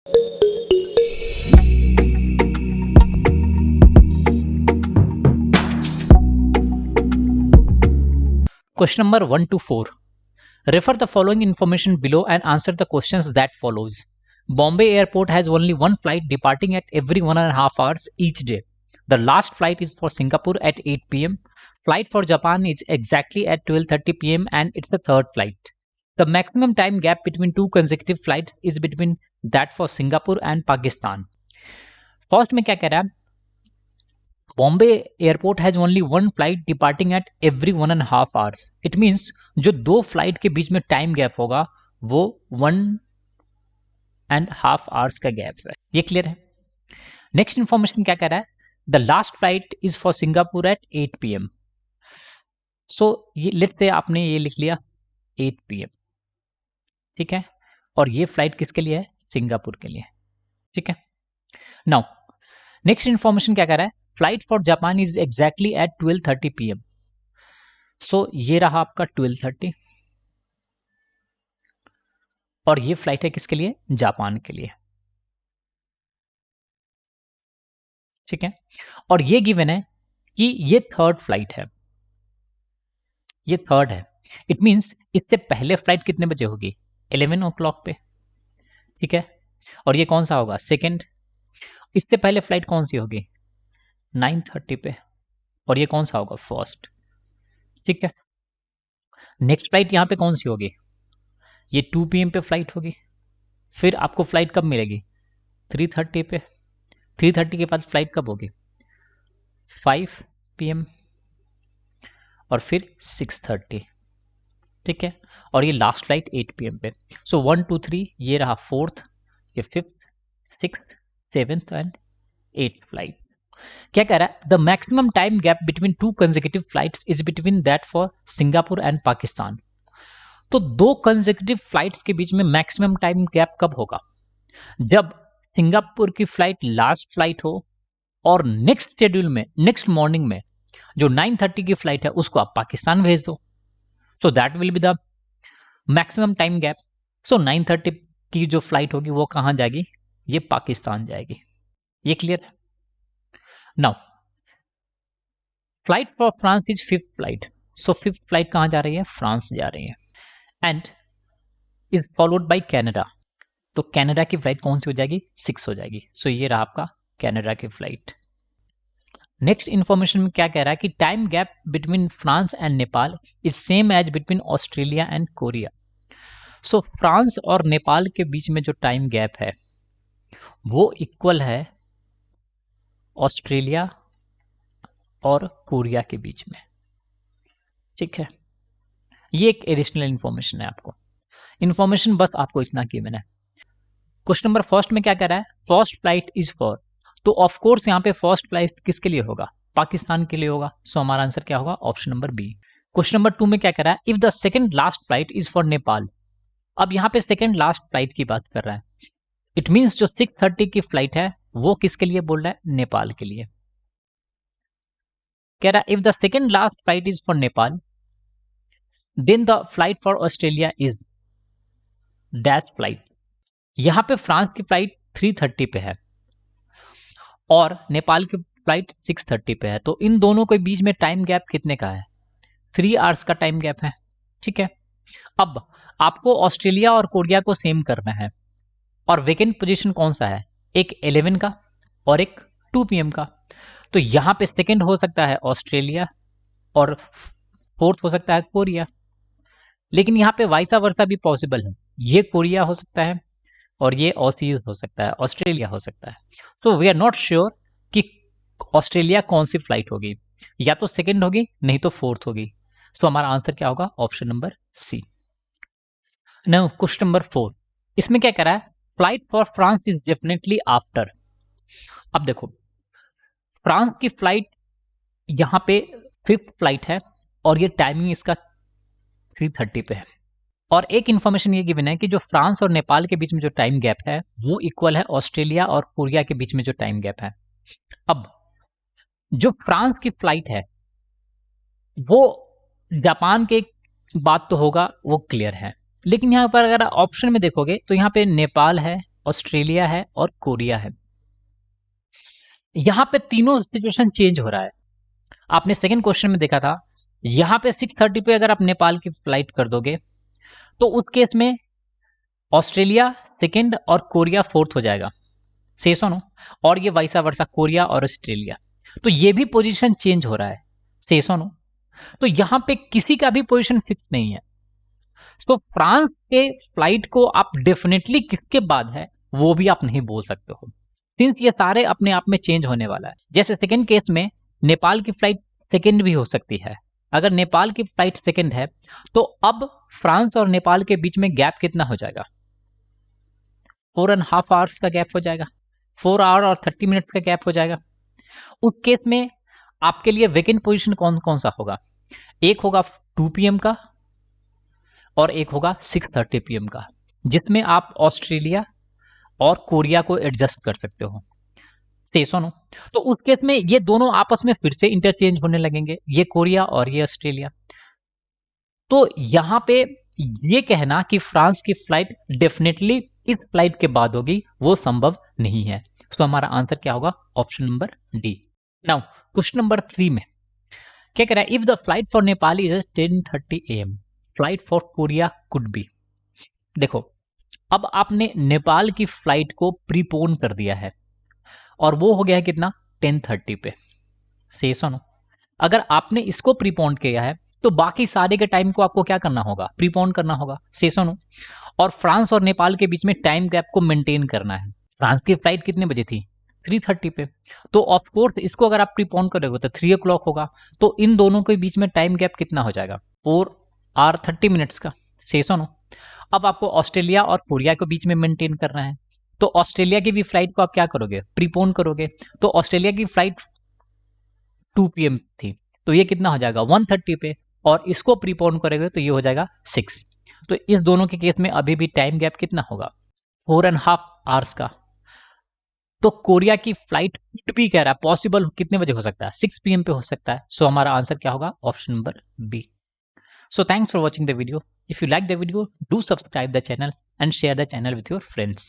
Question number 1 to 4. Refer the following information below and answer the questions that follows. Bombay Airport has only one flight departing at every 1.5 hours each day. The last flight is for Singapore at 8 p.m. Flight for Japan is exactly at 12:30 p.m. and it's the third flight. The maximum time gap between two consecutive flights is between that for Singapore and Pakistan. First में क्या कह रहा है? Bombay airport has only one flight departing at every 1.5 hours. It means जो दो flight के बीच में time gap होगा वो 1.5 आवर्स का गैप है. ये क्लियर है? नेक्स्ट इंफॉर्मेशन क्या कह रहा है? The last flight is for Singapore at 8 PM. So ये लेट्स से आपने ये लिख लिया 8 PM, ठीक है, और ये फ्लाइट किसके लिए है? सिंगापुर के लिए, ठीक है. नाउ नेक्स्ट इंफॉर्मेशन क्या कह रहा है? Flight for Japan is exactly at 12:30 PM. So ये रहा आपका 12:30 और ये फ्लाइट है किसके लिए? जापान के लिए, ठीक है. और ये गिवन है कि ये थर्ड फ्लाइट है, ये थर्ड है. इट मींस इससे पहले फ्लाइट कितने बजे होगी? 11 o'clock पे, ठीक है. और ये कौन सा होगा? सेकेंड. इससे पहले फ्लाइट कौन सी होगी? 9:30 पे, और ये कौन सा होगा? फर्स्ट, ठीक है. नेक्स्ट फ्लाइट यहाँ पे कौन सी होगी? ये 2 PM पे फ्लाइट होगी. फिर आपको फ्लाइट कब मिलेगी? 3:30 पे. 3:30 के बाद फ्लाइट कब होगी? 5 PM और फिर 6:30, ठीक है. और ये लास्ट फ्लाइट 8 PM पे. सो 1 2 3 ये रहा फोर्थ, ये fifth, sixth, seventh and 8th flight. क्या कह रहा है? The maximum time gap between two consecutive flights is between that for Singapore and Pakistan. तो दो कंसेक्यूटिव फ्लाइट्स के बीच में मैक्सिमम टाइम गैप कब होगा? जब सिंगापुर की फ्लाइट लास्ट फ्लाइट हो और नेक्स्ट शेड्यूल में, नेक्स्ट मॉर्निंग में जो 9:30 की फ्लाइट है उसको आप पाकिस्तान भेज दो. So that will be the maximum time gap. So 9:30 की जो फ्लाइट होगी वो कहां जाएगी? ये पाकिस्तान जाएगी. ये क्लियर है? Now flight for France is fifth flight. So fifth flight कहां जा रही है? फ्रांस जा रही है. And is followed by Canada. तो कनाडा की फ्लाइट कौन सी हो जाएगी? 6 हो जाएगी. सो ये रहा आपका कनाडा की फ्लाइट. नेक्स्ट इंफॉर्मेशन में क्या कह रहा है कि time gap between France and Nepal is same as between Australia and Korea. So France और नेपाल के बीच में जो टाइम गैप है वो इक्वल है ऑस्ट्रेलिया और कोरिया के बीच में, ठीक है. ये एक एडिशनल इंफॉर्मेशन है आपको. इंफॉर्मेशन बस आपको इतना गिवन है. क्वेश्चन नंबर फर्स्ट में क्या कह रहा है? First flight is for. तो ऑफ कोर्स यहाँ पे फर्स्ट फ्लाइट किसके लिए होगा? पाकिस्तान के लिए होगा. सो हमारा आंसर क्या होगा? Option number B. Question number 2 में क्या कह रहा है? If the second last flight is for Nepal. अब यहाँ पे सेकंड लास्ट फ्लाइट की बात कर रहा है. इट मींस जो 6:30 की फ्लाइट है वो किसके लिए बोल रहा है? नेपाल के लिए. कह रहा है if the second last flight is for Nepal then the flight for Australia is dash flight. यहां पे फ्रांस की फ्लाइट 3:30 पे है और नेपाल की फ्लाइट 6:30 पे है. तो इन दोनों के बीच में टाइम गैप कितने का है? 3 आवर्स का टाइम गैप है, ठीक है. अब आपको ऑस्ट्रेलिया और कोरिया को सेम करना है और वेकेंट पोजीशन कौन सा है? एक 11 का और एक 2 PM का. तो यहां पे सेकंड हो सकता है ऑस्ट्रेलिया और फोर्थ हो सकता है कोरिया. लेकिन यहाँ पे वाइसा वर्सा भी पॉसिबल है. ये कोरिया हो सकता है और ये ऑसीज हो सकता है, ऑस्ट्रेलिया हो सकता है. So we are not sure कि ऑस्ट्रेलिया कौन सी फ्लाइट होगी, या तो सेकंड होगी नहीं तो फोर्थ होगी. सो हमारा आंसर क्या होगा? Option number C. Now question number 4. इसमें क्या कह रहा है? Flight for France is definitely after. अब देखो फ्रांस की फ्लाइट यहाँ पे फिफ्थ फ्लाइट है और ये टाइमिंग इसका 3:30 पे है. और एक इंफॉर्मेशन ये गिवन है कि जो फ्रांस और नेपाल के बीच में जो टाइम गैप है वो इक्वल है ऑस्ट्रेलिया और कोरिया के बीच में जो टाइम गैप है. अब जो फ्रांस की फ्लाइट है वो जापान के बात तो होगा, वो क्लियर है. लेकिन यहाँ पर अगर ऑप्शन में देखोगे तो यहाँ पे नेपाल है ऑस्ट्रेलिया है और कोरिया है। यहां पे तीनों सिचुएशन चेंज हो रहा है। आपने सेकंड क्वेश्चन में देखा था, यहां पे 6:30 पे अगर आप नेपाल की फ्लाइट कर दोगे तो उस केस में ऑस्ट्रेलिया सेकंड और कोरिया फोर्थ हो जाएगा, सही सुनो। और ये वाइसा वर्सा, कोरिया और ऑस्ट्रेलिया, तो ये भी पोजीशन चेंज हो रहा है, सही सुनो। तो यहां पे किसी का भी पोजीशन फिक्स नहीं है। तो फ्रांस के फ्लाइट को आप डेफिनेटली किसके बाद है वो भी आप नहीं बोल सकते हो, सिंस ये सारे अपने आप में चेंज होने वाला है। जैसे सेकंड केस में नेपाल की फ्लाइट सेकंड भी हो सकती है। अगर नेपाल की फ्लाइट सेकंड है तो अब फ्रांस और नेपाल के बीच में गैप कितना हो जाएगा, 4.5 आवर्स का गैप हो जाएगा, 4 आवर और 30 मिनट का गैप हो जाएगा। उस केस में आपके लिए वेकेंट पोजीशन कौन कौन सा होगा, एक होगा 2 PM का और एक होगा 6:30 PM का, जिसमें आप ऑस्ट्रेलिया और कोरिया को एडजस्ट कर सकते हो, सही सुनो। तो उस केस में ये दोनों आपस में फिर से इंटरचेंज होने लगेंगे, ये कोरिया और ये ऑस्ट्रेलिया। तो यहां पे ये कहना कि फ्रांस की फ्लाइट डेफिनेटली इस फ्लाइट के बाद होगी वो संभव नहीं है। तो हमारा आंसर क्या होगा, option number D. Now question number 3 में क्या कह रहा है, if the flight for Nepal is 10:30 AM, flight for Korea could be. देखो, अब आपने नेपाल की फ्लाइट को प्रीपोन कर दिया है और वो हो गया है कितना, 10:30 पे, सही सुनो। अगर आपने इसको प्रीपोन किया है तो बाकी सारे के टाइम को आपको क्या करना होगा, प्रीपोन करना होगा, सही सुनो। और फ्रांस और नेपाल के बीच में टाइम गैप को मेंटेन करना है। फ्रांस की फ्लाइट कितने बजे थी, 3:30 पे, तो ऑफ कोर्स इसको अगर आप प्रीपोन करोगे तो 3 o'clock होगा। तो इन दोनों के बीच में टाइम गैप कितना हो जाएगा, 4 आवर 30 मिनट्स का, सही सुनो। अब आपको ऑस्ट्रेलिया और कोरिया के बीच में मेंटेन करना है, तो ऑस्ट्रेलिया की भी फ्लाइट को आप क्या करोगे, प्रीपोन करोगे। तो ऑस्ट्रेलिया की फ्लाइट 2 PM थी, तो ये कितना हो जाएगा 1:30 पे, और इसको प्रीपोन करोगे तो ये हो जाएगा 6। तो इस दोनों के केस में अभी भी टाइम गैप कितना होगा, 4.5 आवर्स का। तो कोरिया की फ्लाइट कुड भी कह रहा है, पॉसिबल कितने बजे हो सकता है, 6 PM पे हो सकता है। सो हमारा आंसर क्या होगा, option number B. So thanks for watching the video. If you like the video, do subscribe the channel and share the channel with your friends.